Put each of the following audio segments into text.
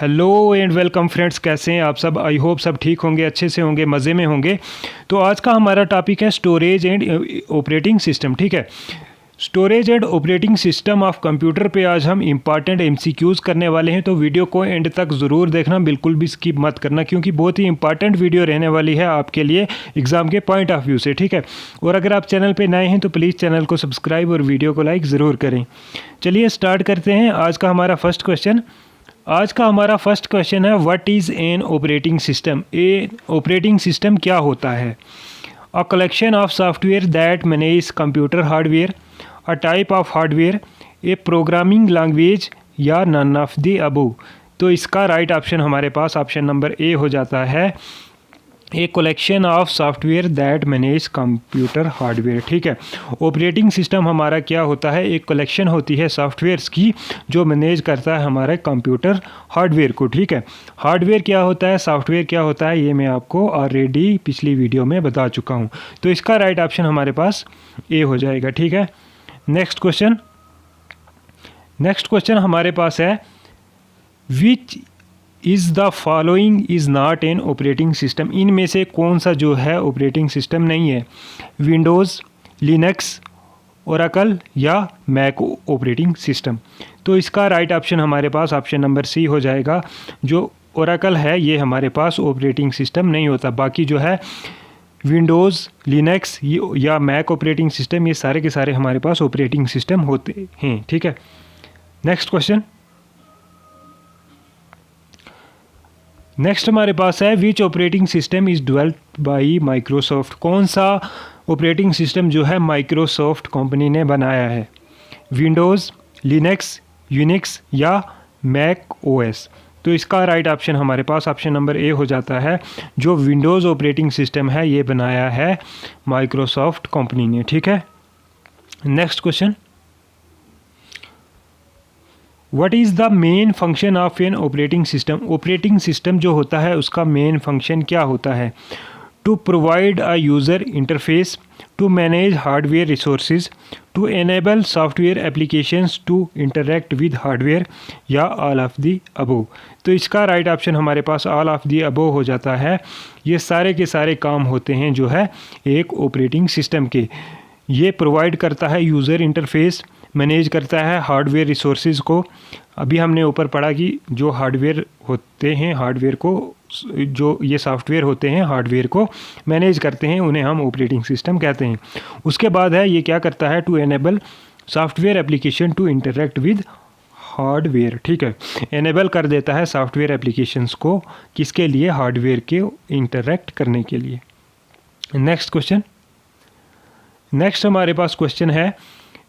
Hello and welcome friends, कैसे हैं आप सब। आई होप सब ठीक होंगे, अच्छे से होंगे, मज़े में होंगे। तो आज का हमारा टॉपिक है स्टोरेज एंड ऑपरेटिंग सिस्टम। ठीक है, storage and operating system of computer पे आज हम इंपॉर्टेंट एमसीक्यूज़ करने वाले हैं। तो वीडियो को एंड तक ज़रूर देखना, बिल्कुल भी स्किप मत करना, क्योंकि बहुत ही इंपॉर्टेंट वीडियो रहने वाली है आपके लिए एग्ज़ाम के पॉइंट ऑफ व्यू से। ठीक है, और अगर आप चैनल पे नए हैं तो प्लीज़ चैनल को सब्सक्राइब और वीडियो को लाइक ज़रूर करें। चलिए स्टार्ट करते हैं। आज का हमारा फर्स्ट क्वेश्चन है what is an operating system. Operating system क्या होता है? A collection of software that manage computer hardware, a type of hardware, A programming language या नन ऑफ द अबव। तो इसका राइट ऑप्शन हमारे पास ऑप्शन नंबर ए हो जाता है, a collection of software that manage computer hardware. ठीक है, ऑपरेटिंग सिस्टम हमारा क्या होता है? एक कलेक्शन होती है सॉफ्टवेयर्स की जो मैनेज करता है हमारे कंप्यूटर हार्डवेयर को। ठीक है, हार्डवेयर क्या होता है, सॉफ्टवेयर क्या होता है, ये मैं आपको ऑलरेडी पिछली वीडियो में बता चुका हूँ। तो इसका राइट ऑप्शन हमारे पास ए हो जाएगा। ठीक है, नेक्स्ट क्वेश्चन हमारे पास है which is the following is not an operating system. इनमें से कौन सा जो है ऑपरेटिंग सिस्टम नहीं है? विंडोज़, लिनक्स, ओरेकल या मैक ऑपरेटिंग सिस्टम। तो इसका राइट ऑप्शन हमारे पास ऑप्शन नंबर सी हो जाएगा। जो ओरेकल है ये हमारे पास ऑपरेटिंग सिस्टम नहीं होता। बाकी जो है विंडोज़, लिनक्स या मैक ऑपरेटिंग सिस्टम, ये सारे के सारे हमारे पास ऑपरेटिंग सिस्टम होते हैं। ठीक है, नेक्स्ट हमारे पास है which operating system is developed by Microsoft. कौन सा ऑपरेटिंग सिस्टम जो है माइक्रोसॉफ्ट कंपनी ने बनाया है? विंडोज़, लिनक्स, यूनिक्स या मैक ओएस। तो इसका राइट ऑप्शन हमारे पास ऑप्शन नंबर ए हो जाता है। जो विंडोज़ ऑपरेटिंग सिस्टम है ये बनाया है माइक्रोसॉफ्ट कंपनी ने। ठीक है, next question, what is the main function of an operating system. Operating system जो होता है उसका मेन फंक्शन क्या होता है? To provide a user interface, to manage hardware resources, to enable software applications to interact with hardware या all of the above. तो इसका राइट ऑप्शन हमारे पास ऑल ऑफ दी अबव हो जाता है। ये सारे के सारे काम होते हैं जो है एक ऑपरेटिंग सिस्टम के। ये प्रोवाइड करता है यूज़र इंटरफेस, मैनेज करता है हार्डवेयर रिसोर्सेज को। अभी हमने ऊपर पढ़ा कि जो हार्डवेयर होते हैं, हार्डवेयर को, जो ये सॉफ्टवेयर होते हैं हार्डवेयर को मैनेज करते हैं, उन्हें हम ऑपरेटिंग सिस्टम कहते हैं। उसके बाद है ये क्या करता है? To enable software application to interact with hardware. ठीक है, एनेबल कर देता है सॉफ्टवेयर एप्लीकेशंस को, किसके लिए? हार्डवेयर के इंटरेक्ट करने के लिए। नेक्स्ट हमारे पास क्वेश्चन है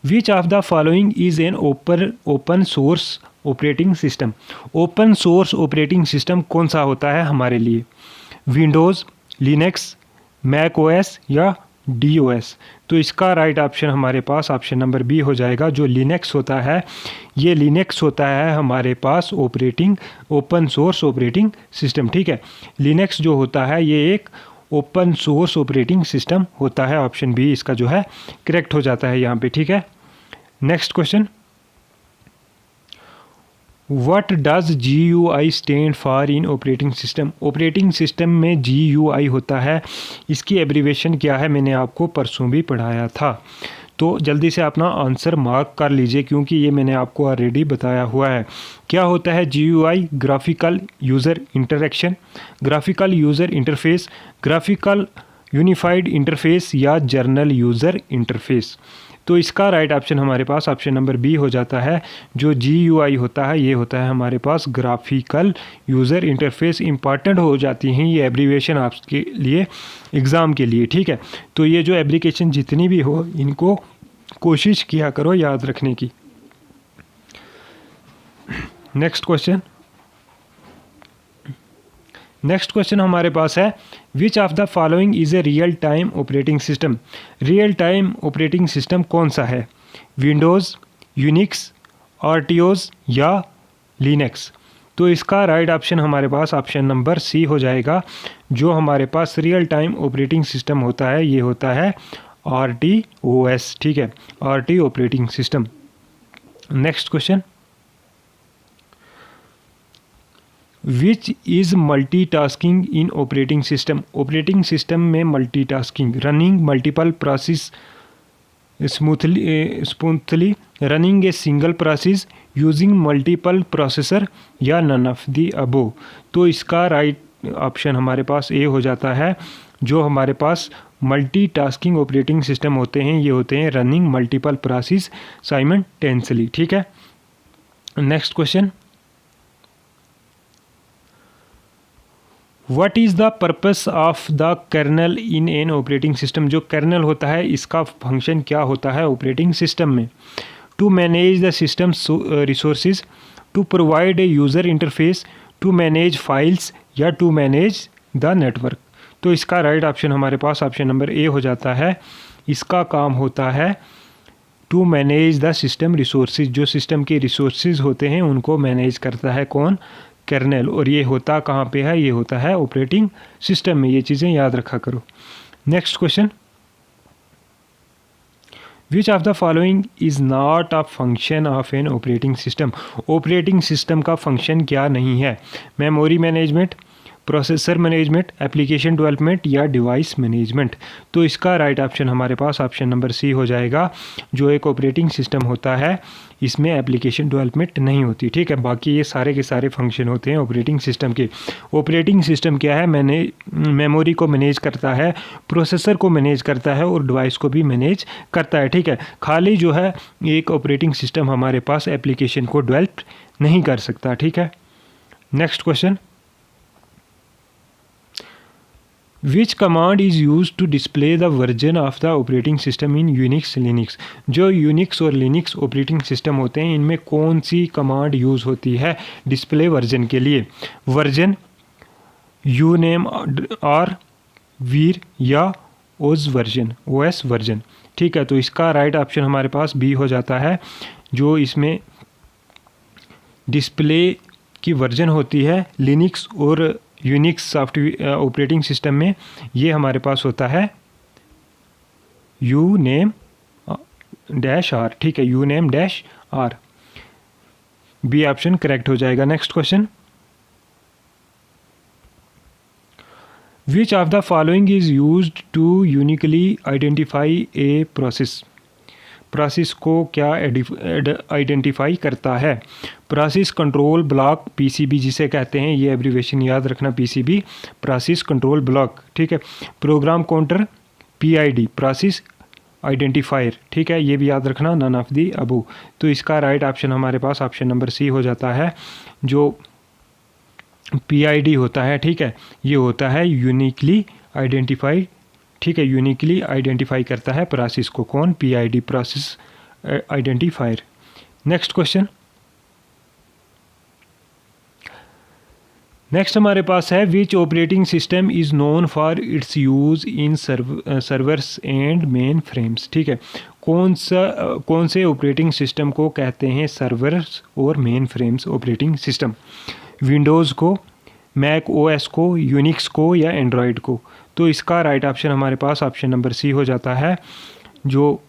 विच of the following is an open source operating system. Open source operating system कौन सा होता है हमारे लिए? विंडोज़, लिनक्स, मैक ओएस या डी ओएस। तो इसका राइट ऑप्शन हमारे पास ऑप्शन नंबर बी हो जाएगा। जो लिनक्स होता है, ये लिनक्स होता है हमारे पास ओपन सोर्स ऑपरेटिंग सिस्टम। ठीक है, लिनक्स जो होता है ये एक ओपन सोर्स ऑपरेटिंग सिस्टम होता है। ऑप्शन बी इसका जो है करेक्ट हो जाता है यहाँ पे। ठीक है, next question, what does GUI stand for in operating system. Operating system में GUI होता है, इसकी एब्रीवेशन क्या है? मैंने आपको परसों भी पढ़ाया था। तो जल्दी से अपना आंसर मार्क कर लीजिए, क्योंकि ये मैंने आपको ऑलरेडी बताया हुआ है। क्या होता है GUI? Graphical user interaction, graphical user interface, graphical unified interface या जर्नल यूज़र इंटरफेस। तो इसका राइट ऑप्शन हमारे पास ऑप्शन नंबर बी हो जाता है। जो GUI होता है ये होता है हमारे पास ग्राफिकल यूज़र इंटरफेस। इंपॉर्टेंट हो जाती हैं ये एब्रीवेशन आपके लिए एग्ज़ाम के लिए। ठीक है, तो ये जो एब्रीकेशन जितनी भी हो इनको कोशिश किया करो याद रखने की। नेक्स्ट क्वेश्चन हमारे पास है विच of the following is a real time operating system. Real time operating system कौन सा है? विंडोज़, यूनिक्स, RTOS या लिनक्स। तो इसका राइट ऑप्शन हमारे पास ऑप्शन नंबर सी हो जाएगा। जो हमारे पास रियल टाइम ऑपरेटिंग सिस्टम होता है ये होता है RTOS। ठीक है, RT operating system. Next question, which is multitasking in operating system. Operating system में multitasking, running multiple process smoothly, running a single process, using multiple processor, या नन ऑफ दी अबो। तो इसका राइट ऑप्शन हमारे पास ए हो जाता है। जो हमारे पास मल्टीटास्किंग ऑपरेटिंग सिस्टम होते हैं ये होते हैं रनिंग मल्टीपल प्रोसेस साइमल्टेनियसली। ठीक है, next question, what is the purpose of the kernel in an operating system. जो कर्नल होता है इसका फंक्शन क्या होता है ऑपरेटिंग सिस्टम में? To manage the system resources, to provide a user interface, to manage files, या टू मैनेज द नेटवर्क। तो इसका राइट ऑप्शन हमारे पास ऑप्शन नंबर ए हो जाता है। इसका काम होता है to manage the system resources. जो सिस्टम के रिसोर्सेज होते हैं उनको मैनेज करता है कौन? कर्नेल। और ये होता कहाँ पे है? ये होता है ऑपरेटिंग सिस्टम में। ये चीज़ें याद रखा करो। Next question, which of the following is not a function of an operating system. Operating system का फंक्शन क्या नहीं है? Memory management, processor management, application development, या डिवाइस मैनेजमेंट। तो इसका राइट ऑप्शन हमारे पास ऑप्शन नंबर सी हो जाएगा। जो एक ऑपरेटिंग सिस्टम होता है इसमें एप्लीकेशन डेवलपमेंट नहीं होती। ठीक है, बाकी ये सारे के सारे फंक्शन होते हैं ऑपरेटिंग सिस्टम के। ऑपरेटिंग सिस्टम क्या है? मेमोरी को मैनेज करता है, प्रोसेसर को मैनेज करता है, और डिवाइस को भी मैनेज करता है। ठीक है, खाली जो है एक ऑपरेटिंग सिस्टम हमारे पास एप्लीकेशन को डेवलप नहीं कर सकता। ठीक है, next question, which command is use to display the version of the operating system in Unix Linux. जो यूनिक्स और लिनक्स ऑपरेटिंग सिस्टम होते हैं इनमें कौन सी कमांड यूज़ होती है डिस्प्ले वर्जन के लिए? वर्जन, यू नेम और वीर, या ओज वर्जन। ठीक है, तो इसका राइट ऑप्शन हमारे पास बी हो जाता है। जो इसमें डिस्प्ले की वर्जन होती है लिनक्स और यूनिक्स सॉफ्टवेयर ऑपरेटिंग सिस्टम में, ये हमारे पास होता है यू नेम डैश आर। ठीक है, uname dash R, B option correct हो जाएगा। Next question, which of the following is used to uniquely identify a process. Process को क्या आइडेंटिफाई करता है? प्रोसेस कंट्रोल ब्लॉक, पीसीबी जिसे कहते हैं, ये एब्रीवेशन याद रखना, पीसीबी, प्रोसेस कंट्रोल ब्लॉक। ठीक है, program counter, PID, process identifier. ठीक है, ये भी याद रखना, नन ऑफ दी अबो। तो इसका राइट ऑप्शन हमारे पास ऑप्शन नंबर सी हो जाता है। जो पीआईडी होता है, ठीक है, ये होता है यूनिकली आइडेंटिफाइड। ठीक है, यूनिकली आइडेंटिफाई करता है प्रोसेस को कौन? PID, process identifier. Next question, next हमारे पास है which operating system is known for its use in servers and mainframes. ठीक है, कौन से ऑपरेटिंग सिस्टम को कहते हैं सर्वर्स और main frames operating system? Windows को, मैक ओएस को, यूनिक्स को, या एंड्रॉयड को। तो इसका राइट ऑप्शन हमारे पास ऑप्शन नंबर सी हो जाता है। जो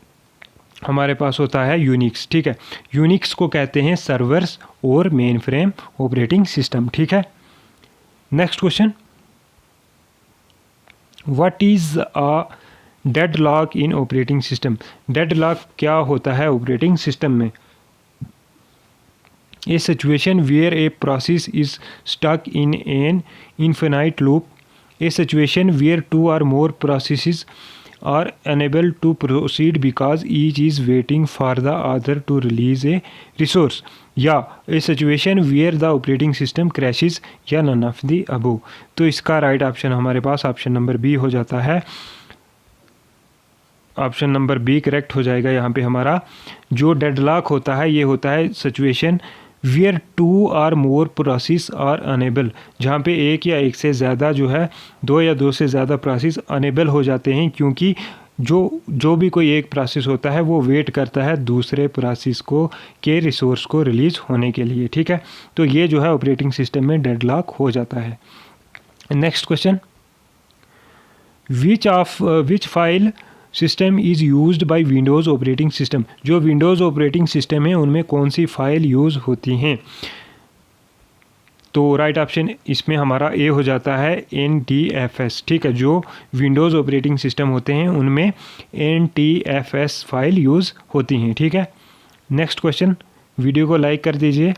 हमारे पास होता है यूनिक्स। ठीक है, यूनिक्स को कहते हैं सर्वर्स और मेन फ्रेम ऑपरेटिंग सिस्टम। ठीक है, next question, what is a deadlock in operating system. Deadlock क्या होता है ऑपरेटिंग सिस्टम में? A situation where a process is stuck in an infinite loop, a situation where two or more processes are unable to proceed because each is waiting for the other to release a resource, या a situation where the operating system crashes, या none of the above। तो इसका right option हमारे पास option number B हो जाता है। Option number B correct हो जाएगा यहाँ पे हमारा। जो डेडलॉक होता है ये होता है situation where two are more process are unable, जहाँ पे एक या एक से ज़्यादा जो है, दो या दो से ज़्यादा प्रोसेस अनेबल हो जाते हैं, क्योंकि जो भी कोई एक प्रोसेस होता है वो वेट करता है दूसरे प्रोसेस को के रिसोर्स को रिलीज़ होने के लिए। ठीक है, तो ये जो है ऑपरेटिंग सिस्टम में डेडलॉक हो जाता है। Next question, which file system is used by Windows operating system. जो विंडोज़ ऑपरेटिंग सिस्टम है उनमें कौन सी फाइल यूज़ होती हैं? तो राइट ऑप्शन इसमें हमारा ए हो जाता है NTFS, ठीक है। जो विंडोज़ ऑपरेटिंग सिस्टम होते हैं उनमें NTFS फाइल यूज़ होती हैं, ठीक है। नेक्स्ट क्वेश्चन, वीडियो को लाइक कर दीजिए।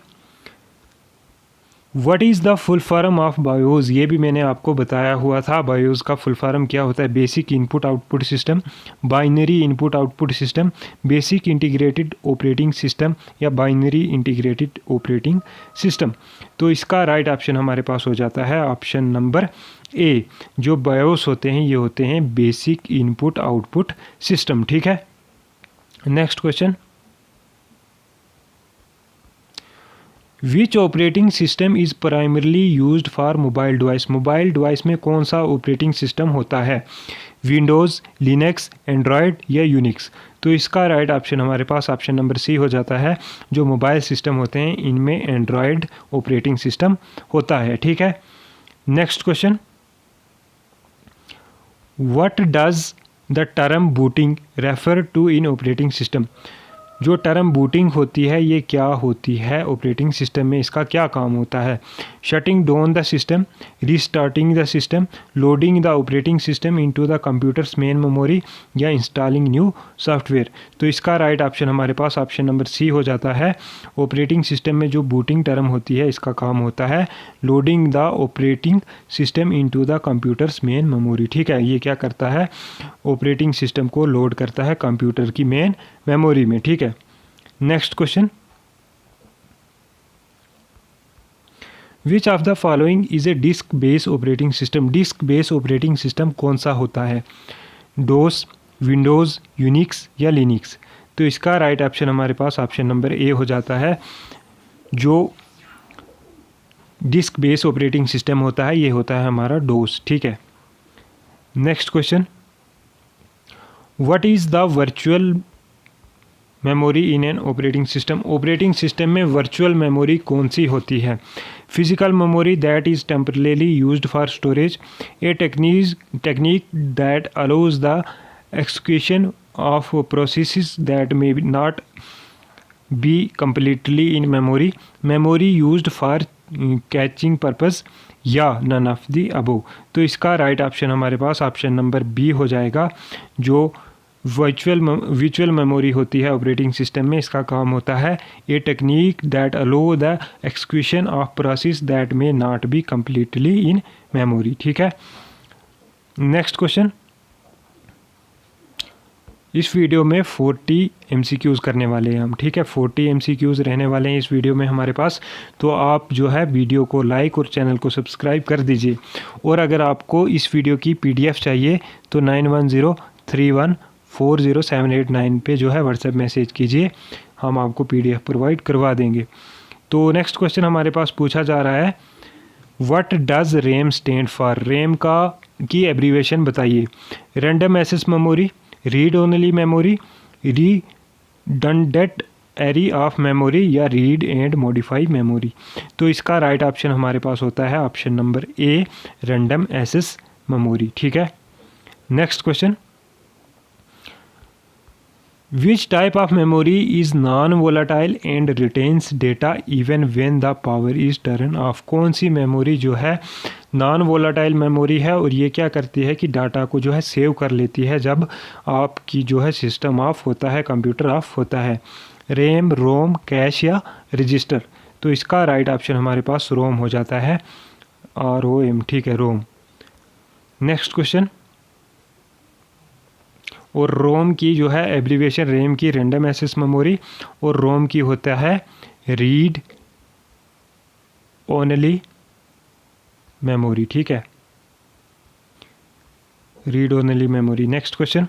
What is the full form of BIOS, ये भी मैंने आपको बताया हुआ था। बायोस का फुल फॉर्म क्या होता है? Basic input output system, binary input output system, basic integrated operating system या बाइनरी इंटीग्रेटेड ऑपरेटिंग सिस्टम। तो इसका राइट ऑप्शन हमारे पास हो जाता है ऑप्शन नंबर ए। जो बायोस होते हैं ये होते हैं बेसिक इनपुट आउटपुट सिस्टम, ठीक है। Next question, which operating system is primarily used for mobile device, mobile device में कौन सा ऑपरेटिंग सिस्टम होता है? विंडोज़, लिनक्स, एंड्रॉयड या यूनिक्स। तो इसका राइट ऑप्शन हमारे पास ऑप्शन नंबर सी हो जाता है। जो मोबाइल सिस्टम होते हैं इनमें एंड्रॉयड ऑपरेटिंग सिस्टम होता है, ठीक है। Next question, what does the term booting refer to in operating system, जो टर्म बूटिंग होती है ये क्या होती है ऑपरेटिंग सिस्टम में, इसका क्या काम होता है? Shutting down the system, restarting the system, loading the operating system into the computer's main memory या इंस्टॉलिंग न्यू सॉफ्टवेयर। तो इसका राइट ऑप्शन हमारे पास ऑप्शन नंबर सी हो जाता है। ऑपरेटिंग सिस्टम में जो बूटिंग टर्म होती है इसका काम होता है loading the operating system into the computer's main memory, ठीक है। ये क्या करता है? ऑपरेटिंग सिस्टम को लोड करता है कंप्यूटर की मेन मेमोरी में, ठीक है। Next question, which of the following is a disk base operating system, disk base operating system कौन सा होता है? डोस, विंडोज़, यूनिक्स या लिनक्स। तो इसका राइट ऑप्शन हमारे पास ऑप्शन नंबर ए हो जाता है। जो डिस्क बेस ऑपरेटिंग सिस्टम होता है ये होता है हमारा डोस, ठीक है। Next question, what is the virtual memory in an operating system, operating system में वर्चुअल मेमोरी कौन सी होती है? Physical memory that is temporarily used for storage, A technique that allows the execution of processes that may not B completely in memory, memory used for catching purpose या none of the above. तो इसका right option हमारे पास option number B हो जाएगा। जो virtual memory होती है ऑपरेटिंग सिस्टम में इसका काम होता है a technique that allow the execution of process that may not be completely in memory, ठीक है। नेक्स्ट क्वेश्चन, इस वीडियो में 40 MCQs करने वाले हैं हम, ठीक है। 40 MCQs रहने वाले हैं इस वीडियो में हमारे पास। तो आप जो है वीडियो को लाइक और चैनल को सब्सक्राइब कर दीजिए। और अगर आपको इस वीडियो की PDF चाहिए तो 9103140789 पे जो है व्हाट्सएप मैसेज कीजिए, हम आपको PDF प्रोवाइड करवा देंगे। तो नेक्स्ट क्वेश्चन हमारे पास पूछा जा रहा है, what does RAM stand for, RAM की एब्रीवेशन बताइए। Random access memory, read only memory, redundant array of memory या रीड एंड मॉडिफाई मेमोरी। तो इसका राइट ऑप्शन हमारे पास होता है option number A, random access memory, ठीक है। Next question, which type of memory is non volatile and retains data even when the power is turn off, कौन सी मेमोरी जो है नॉन वोलाटाइल मेमोरी है और ये क्या करती है कि डाटा को जो है सेव कर लेती है जब आपकी जो है सिस्टम ऑफ होता है, कंप्यूटर ऑफ होता है। रैम, रोम, कैश या रजिस्टर। तो इसका राइट ऑप्शन हमारे पास रोम हो जाता है, ROM, ठीक है, रोम। नेक्स्ट क्वेश्चन, और रोम की जो है एब्रीविएशन रैम की रैंडम एक्सेस मेमोरी और रोम की होता है रीड ओनली मेमोरी, ठीक है, read only memory. Next question,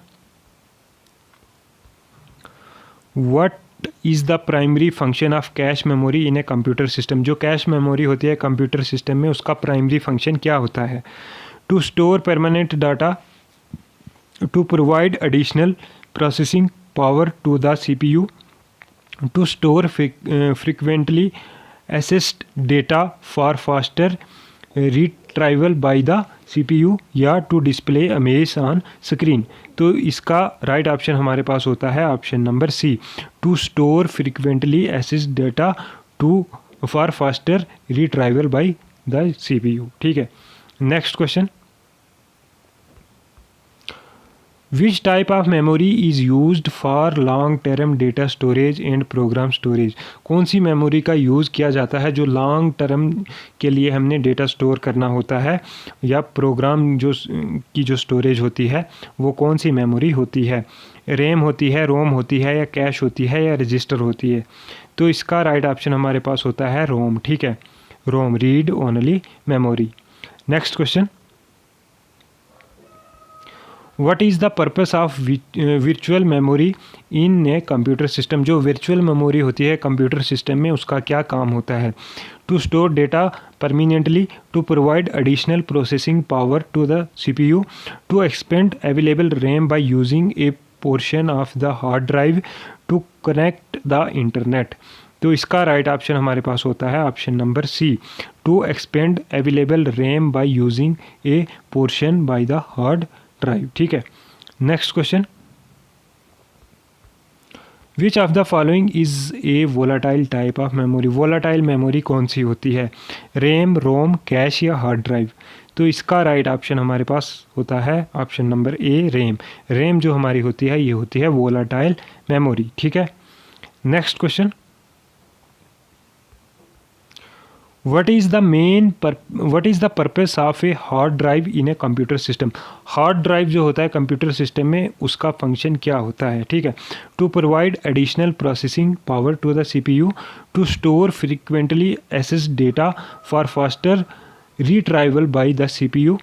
what is the primary function of cache memory in a computer system, जो कैश मेमोरी होती है कंप्यूटर सिस्टम में उसका प्राइमरी फंक्शन क्या होता है? To store permanent data, to provide additional processing power to the CPU, to store frequently accessed data for faster retrieval by the CPU या to display images on screen। तो इसका right option हमारे पास होता है option number C, to store frequently accessed data to for faster retrieval by the CPU। ठीक है, next question, which type of memory is used for long term data storage and program storage. कौन सी memory का use किया जाता है जो long term के लिए हमने डेटा स्टोर करना होता है, या प्रोग्राम जो स्टोरेज होती है वो कौन सी मेमोरी होती है? रैम होती है, रोम होती है, या कैश होती है, या रजिस्टर होती है? तो इसका राइट ऑप्शन हमारे पास होता है रोम। ठीक है, ROM, read only memory. Next question, what is the purpose of virtual memory in a computer system. जो वर्चुअल मेमोरी होती है कंप्यूटर सिस्टम में, उसका क्या काम होता है? To store data permanently, to provide additional processing power to the CPU, to expand available RAM by using a portion of the hard drive, to connect the internet. तो इसका राइट ऑप्शन हमारे पास होता है option number C, to expand available RAM by using a portion by the hard drive. ठीक है, next question, which of the following is a volatile type of memory. Volatile memory कौन सी होती है? RAM, रोम, cash, या hard drive? तो इसका right option हमारे पास होता है ऑप्शन नंबर ए, रैम। रैम जो हमारी होती है ये होती है वोलाटाइल मेमोरी। ठीक है, next question, what is the purpose of a hard drive in a computer system। Hard drive जो होता है कंप्यूटर सिस्टम में, उसका फंक्शन क्या होता है? ठीक है, to provide additional processing power to the CPU, to store frequently access data for faster retrieval by the CPU,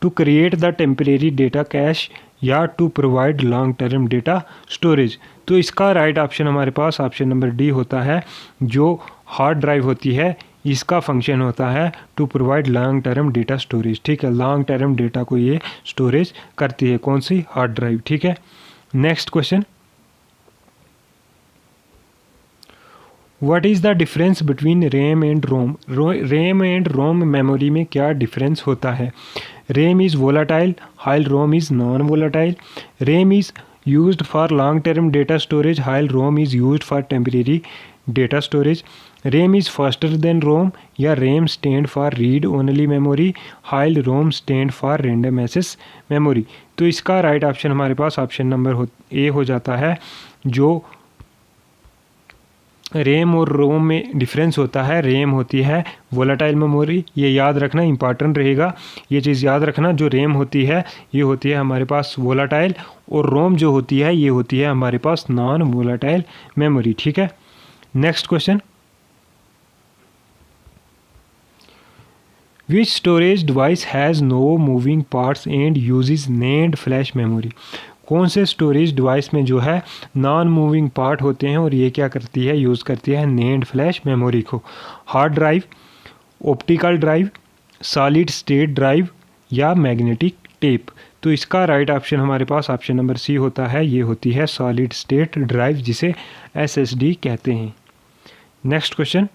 to create the temporary data cache, या to provide long term data storage. तो इसका right option हमारे पास option number D होता है। जो hard drive होती है इसका फंक्शन होता है to provide long term data storage. ठीक है, लॉन्ग टर्म डेटा को ये स्टोरेज करती है, कौन सी? Hard drive. ठीक है, next question, what is the difference between RAM and ROM. RAM and ROM memory में क्या डिफरेंस होता है? RAM is volatile, while ROM is non volatile. RAM is used for long term data storage, while ROM is used for temporary data storage. RAM is faster than ROM, या RAM stand for read only memory, while ROM stand for random access memory. तो इसका right option हमारे पास option number ए हो जाता है। जो RAM और रोम में डिफरेंस होता है, रैम होती है वोलाटाइल मेमोरी, ये याद रखना, इंपॉर्टेंट रहेगा ये चीज़ याद रखना। जो रैम होती है ये होती है हमारे पास वोलाटाइल, और रोम जो होती है ये होती है हमारे पास नॉन वोलाटाइल मेमोरी। ठीक है, next question, which storage device has no moving parts and uses named flash memory. कौन से स्टोरेज डिवाइस में जो है नॉन मूविंग पार्ट होते हैं और ये क्या करती है, यूज़ करती है नेम्ड फ्लैश मेमोरी को? Hard drive, optical drive, solid state drive, या मैग्नेटिक टेप। तो इसका राइट ऑप्शन हमारे पास ऑप्शन नंबर सी होता है, ये होती है सॉलिड स्टेट ड्राइव, जिसे SSD कहते हैं। Next question,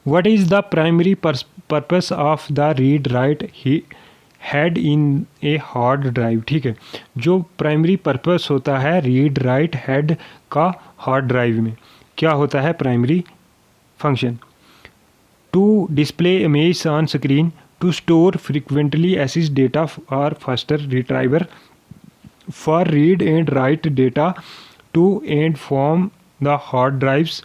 what is the primary purpose of the read write head in a hard drive. ठीक है, जो प्राइमरी पर्पस होता है रीड राइट हेड का हार्ड ड्राइव में, क्या होता है primary function? To display image on screen, to store frequently access data for faster retriever, for read and write data to and from the hard drives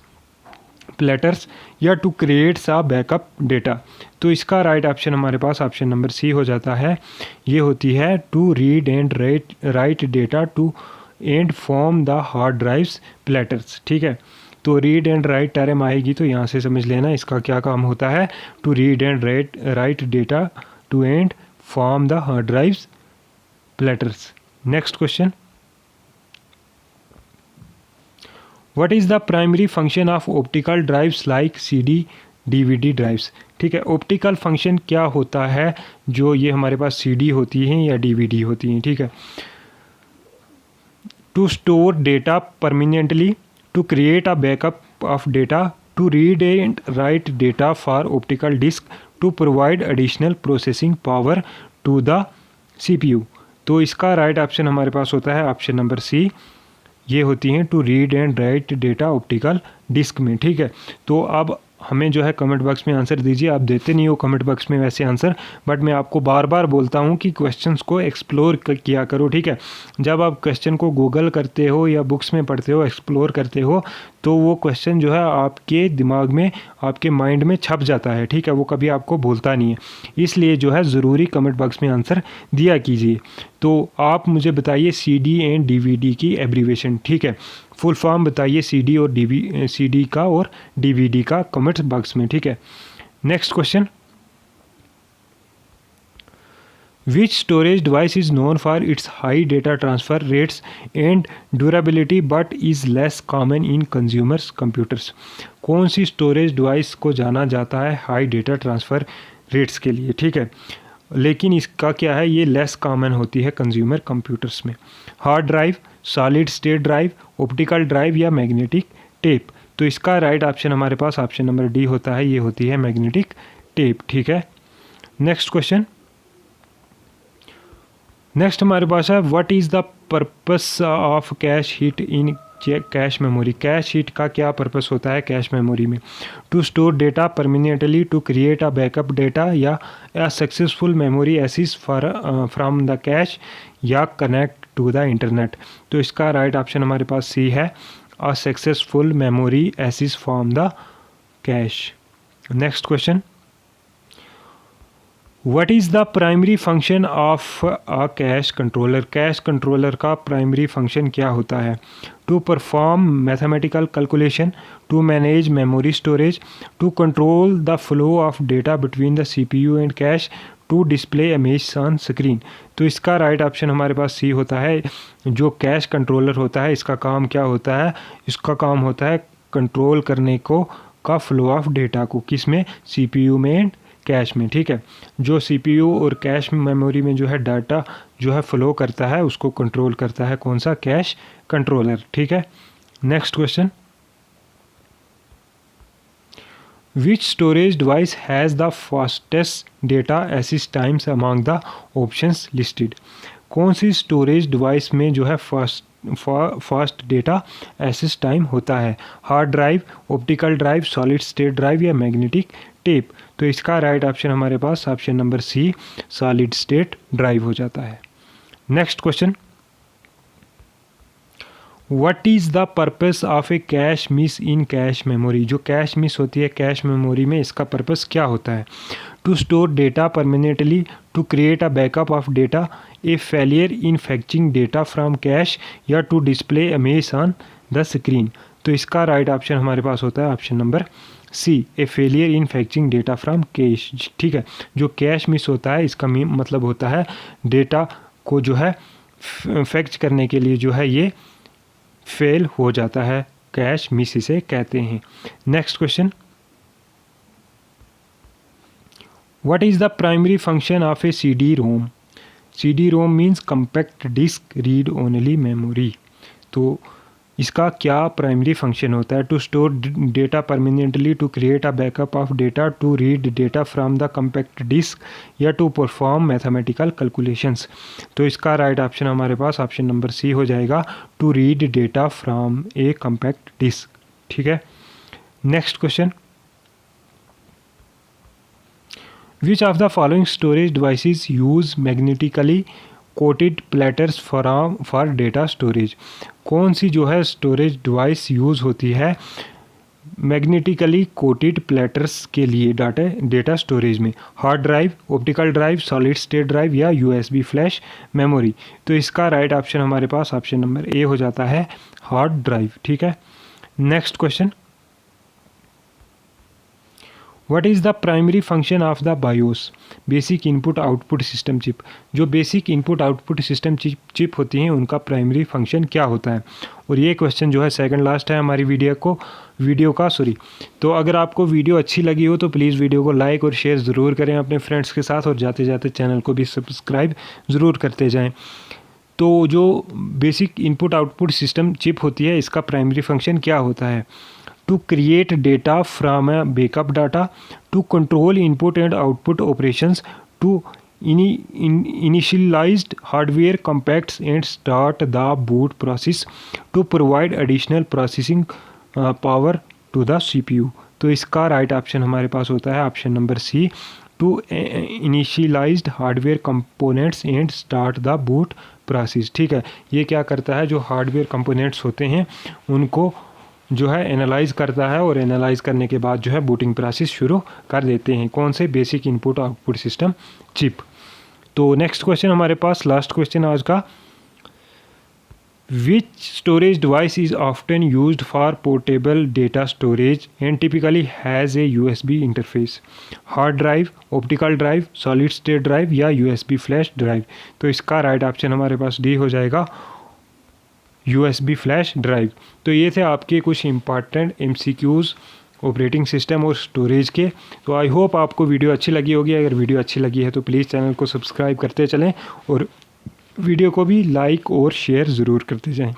platters, या to create सा backup data. तो इसका right option हमारे पास option number C हो जाता है। ये होती है to read and write data to and from the hard drives platters. ठीक है, तो रीड एंड राइट टर्म आएगी तो यहाँ से समझ लेना इसका क्या काम होता है, to read and write data to and from the hard drives platters. Next question, what is the primary function of optical drives like CD DVD drives. ठीक है, ऑप्टिकल फंक्शन क्या होता है जो ये हमारे पास CD होती हैं या DVD होती हैं। ठीक है, to store data permanently, to create a backup of data, to read and write data for optical disk, to provide additional processing power to the CPU। तो इसका राइट ऑप्शन हमारे पास होता है ऑप्शन नंबर सी, ये होती हैं to read and write data optical disk में, ठीक है। तो अब हमें जो है कमेंट बॉक्स में आंसर दीजिए। आप देते नहीं हो कमेंट बॉक्स में वैसे आंसर, बट मैं आपको बार बार बोलता हूँ कि क्वेश्चंस को एक्सप्लोर किया करो, ठीक है। जब आप क्वेश्चन को गूगल करते हो या बुक्स में पढ़ते हो, एक्सप्लोर करते हो, तो वो क्वेश्चन जो है आपके दिमाग में, आपके माइंड में छप जाता है, ठीक है। वो कभी आपको भूलता नहीं है, इसलिए जो है ज़रूरी कमेंट बॉक्स में आंसर दिया कीजिए। तो आप मुझे बताइए CD एंड DVD की एब्रीवेशन, ठीक है। फुल फॉर्म बताइए CD और CD का और DVD का कमेंट बॉक्स में, ठीक है। Next question, which storage device is known for it's high data transfer rates and durability but is less common in consumers computers. कौन सी स्टोरेज डिवाइस को जाना जाता है हाई डेटा ट्रांसफ़र रेट्स के लिए, ठीक है, लेकिन इसका क्या है, ये लेस कॉमन होती है कंज्यूमर कंप्यूटर्स में। Hard drive, solid state drive, optical drive या मैग्नेटिक टेप। तो इसका राइट ऑप्शन हमारे पास ऑप्शन नंबर डी होता है, ये होती है मैग्नेटिक टेप, ठीक है। नेक्स्ट क्वेश्चन, नेक्स्ट हमारे पास है what is the purpose of cache hit in cache memory. Cache hit का क्या पर्पस होता है कैश मेमोरी में? To store data permanently, to create a backup data, या successful memory access from the cache, या कनेक्ट टू द इंटरनेट। तो इसका right option हमारे पास सी है, a successful memory access from the cache. Next question, What is the primary function of a cache controller? Cache controller का primary function क्या होता है? To perform mathematical calculation, to manage memory storage, to control the flow of data between the CPU and cache, to display image on screen. तो इसका right option हमारे पास सी होता है। जो कैश कंट्रोलर होता है इसका काम क्या होता है? इसका काम होता है कंट्रोल करने को का फ्लो ऑफ डेटा को, किस में? CPU में एंड कैश में, ठीक है। जो CPU और कैश मेमोरी में जो है डाटा जो है फ्लो करता है उसको कंट्रोल करता है कौन सा? कैश कंट्रोलर, ठीक है। Next question, which storage device has the fastest data access times among the options listed. कौन सी स्टोरेज डिवाइस में जो है फास्ट डेटा एक्सेस टाइम होता है? Hard drive, optical drive, solid state drive या मैग्नेटिक टेप। तो इसका राइट ऑप्शन हमारे पास option number C, solid state drive हो जाता है। Next question, what is the purpose of a cache miss in cache memory. जो कैश मिस होती है कैश मेमोरी में, इसका पर्पस क्या होता है? To store data permanently, to create a backup of data, a failure in fetching data from cache, या to display image on the screen. तो इसका राइट ऑप्शन हमारे पास होता है option number C, a failure in fetching data from cache, ठीक है। जो कैश मिस होता है इसका मतलब होता है डेटा को जो है फैक्च करने के लिए जो है ये फेल हो जाता है, कैश मिस इसे कहते हैं। Next question, what is the primary function of a CD-ROM। CD-ROM means compact disk read only memory. तो इसका क्या प्राइमरी फंक्शन होता है? To store data permanently, to create a backup of data, to read data from the compact disk, या to perform mathematical calculations. तो इसका right option हमारे पास ऑप्शन नंबर सी हो जाएगा, to read data from a compact disk, ठीक है। Next question, which of the following storage devices use magnetically coated platters for data storage. कौन सी जो है स्टोरेज डिवाइस यूज़ होती है मैग्नेटिकली कोटेड प्लेटर्स के लिए डेटा स्टोरेज में? Hard drive, optical drive, solid state drive या USB फ्लैश मेमोरी। तो इसका राइट ऑप्शन हमारे पास ऑप्शन नंबर ए हो जाता है, हार्ड ड्राइव, ठीक है। Next question, what is the primary function of the BIOS basic input output system chip. जो basic input output system chip होती हैं उनका प्राइमरी फंक्शन क्या होता है? और ये क्वेश्चन जो है सेकंड लास्ट है हमारी वीडियो का तो अगर आपको वीडियो अच्छी लगी हो तो प्लीज़ वीडियो को लाइक और शेयर ज़रूर करें अपने फ्रेंड्स के साथ, और जाते जाते चैनल को भी सब्सक्राइब ज़रूर करते जाएँ। तो जो basic input output system chip होती है इसका प्राइमरी फंक्शन क्या होता है? To create data from a backup data, to control input and output operations, to initialized hardware compacts and start the boot process to provide additional processing power to the CPU। तो इसका right option हमारे पास होता है option number C, to initialized hardware components and start the boot process. ठीक है, ये क्या करता है, जो हार्डवेयर कंपोनेंट्स होते हैं उनको जो है एनालाइज करता है और एनालाइज करने के बाद जो है बूटिंग प्रोसेस शुरू कर देते हैं। कौन से, basic input output system chip. तो नेक्स्ट क्वेश्चन हमारे पास, लास्ट क्वेश्चन आज का, which storage device is often used for portable data storage and typically has a USB interface? Hard drive, optical drive, solid state drive या USB flash drive? तो इसका right option हमारे पास D हो जाएगा, USB flash drive. तो ये थे आपके कुछ इंपॉर्टेंट MCQs ऑपरेटिंग सिस्टम और स्टोरेज के। तो आई होप आपको वीडियो अच्छी लगी होगी। अगर वीडियो अच्छी लगी है तो प्लीज़ चैनल को सब्सक्राइब करते चलें और वीडियो को भी लाइक और शेयर ज़रूर करते जाएं।